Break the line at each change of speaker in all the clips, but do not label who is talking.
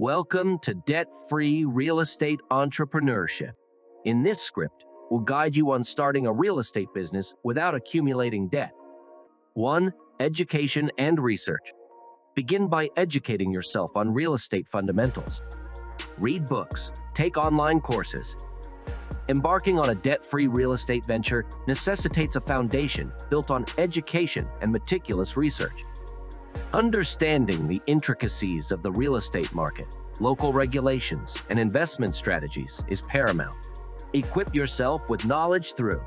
Welcome to Debt-Free Real Estate Entrepreneurship. In this script, we'll guide you on starting a real estate business without accumulating debt. 1. Education and research. Begin by educating yourself on real estate fundamentals. Read books, take online courses. Embarking on a debt-free real estate venture necessitates a foundation built on education and meticulous research. Understanding the intricacies of the real estate market, local regulations, and investment strategies is paramount. Equip yourself with knowledge through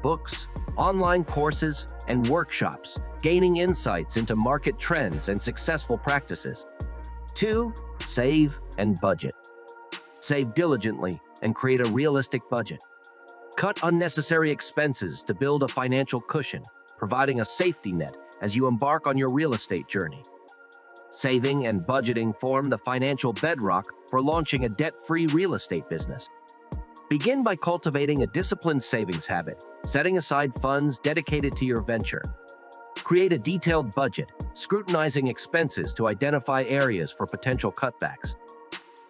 books, online courses, and workshops, gaining insights into market trends and successful practices. 2. Save and budget. Save diligently and create a realistic budget. Cut unnecessary expenses to build a financial cushion, providing a safety net as you embark on your real estate journey. Saving and budgeting form the financial bedrock for launching a debt-free real estate business. Begin by cultivating a disciplined savings habit, setting aside funds dedicated to your venture. Create a detailed budget, scrutinizing expenses to identify areas for potential cutbacks.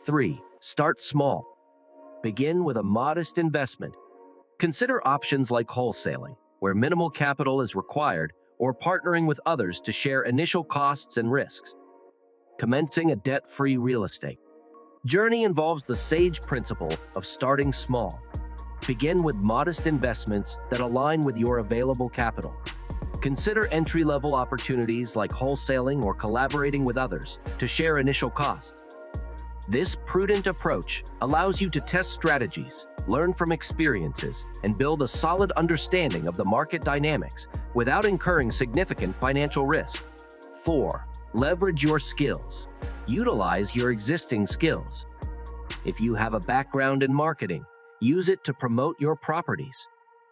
3. Start small. Begin with a modest investment. Consider options like wholesaling, where minimal capital is required, or partnering with others to share initial costs and risks. Commencing a debt-free real estate journey involves the sage principle of starting small. Begin with modest investments that align with your available capital. Consider entry-level opportunities like wholesaling or collaborating with others to share initial costs. This prudent approach allows you to test strategies, learn from experiences, and build a solid understanding of the market dynamics without incurring significant financial risk. 4. Leverage your skills. Utilize your existing skills. If you have a background in marketing, use it to promote your properties.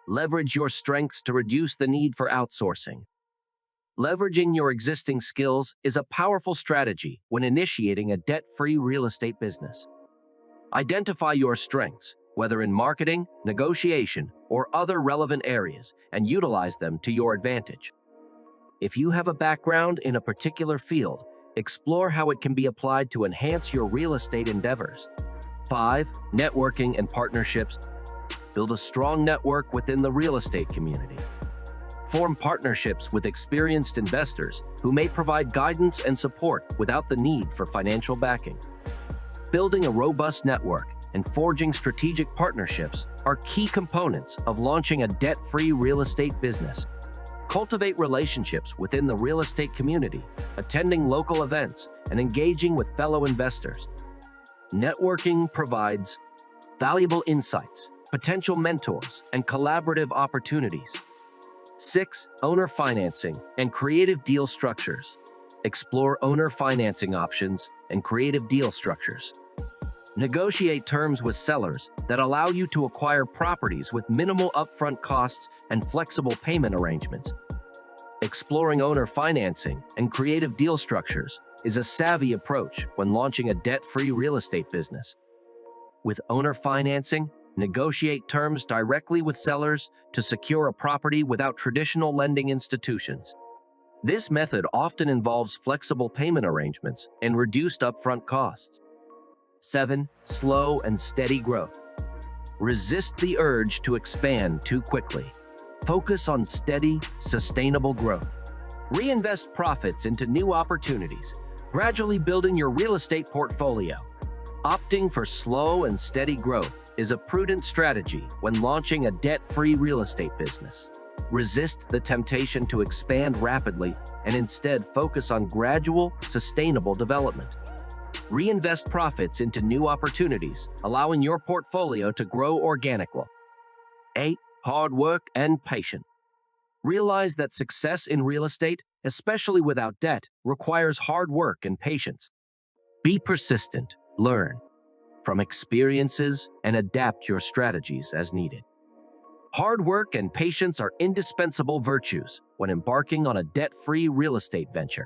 Leverage your strengths to reduce the need for outsourcing. Leveraging your existing skills is a powerful strategy when initiating a debt-free real estate business. Identify your strengths, whether in marketing, negotiation, or other relevant areas, and utilize them to your advantage. If you have a background in a particular field, explore how it can be applied to enhance your real estate endeavors. 5. Networking and partnerships. Build a strong network within the real estate community. Form partnerships with experienced investors who may provide guidance and support without the need for financial backing. Building a robust network and forging strategic partnerships are key components of launching a debt-free real estate business. Cultivate relationships within the real estate community, attending local events, and engaging with fellow investors. Networking provides valuable insights, potential mentors, and collaborative opportunities. 6. Owner financing and creative deal structures. Explore owner financing options and creative deal structures. Negotiate terms with sellers that allow you to acquire properties with minimal upfront costs and flexible payment arrangements. Exploring owner financing and creative deal structures is a savvy approach when launching a debt-free real estate business. With owner financing, negotiate terms directly with sellers to secure a property without traditional lending institutions. This method often involves flexible payment arrangements and reduced upfront costs. 7. Slow and steady growth. Resist the urge to expand too quickly. Focus on steady, sustainable growth. Reinvest profits into new opportunities, gradually building your real estate portfolio. Opting for slow and steady growth is a prudent strategy when launching a debt-free real estate business. Resist the temptation to expand rapidly and instead focus on gradual, sustainable development. Reinvest profits into new opportunities, allowing your portfolio to grow organically. 8. Hard work and patience. Realize that success in real estate, especially without debt, requires hard work and patience. Be persistent, learn from experiences, and adapt your strategies as needed. Hard work and patience are indispensable virtues when embarking on a debt-free real estate venture.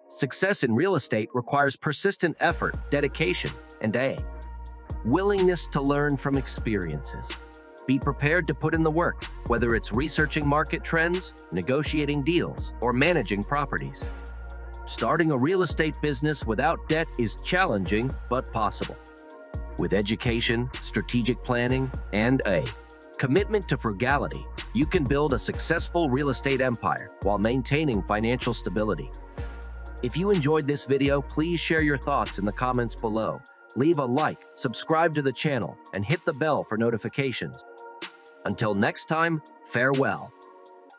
Success in real estate requires persistent effort, dedication, and a willingness to learn from experiences. Be prepared to put in the work, whether it's researching market trends, negotiating deals, or managing properties. Starting a real estate business without debt is challenging but possible. With education, strategic planning, and a commitment to frugality, you can build a successful real estate empire while maintaining financial stability. If you enjoyed this video, please share your thoughts in the comments below. Leave a like, subscribe to the channel, and hit the bell for notifications. Until next time, farewell.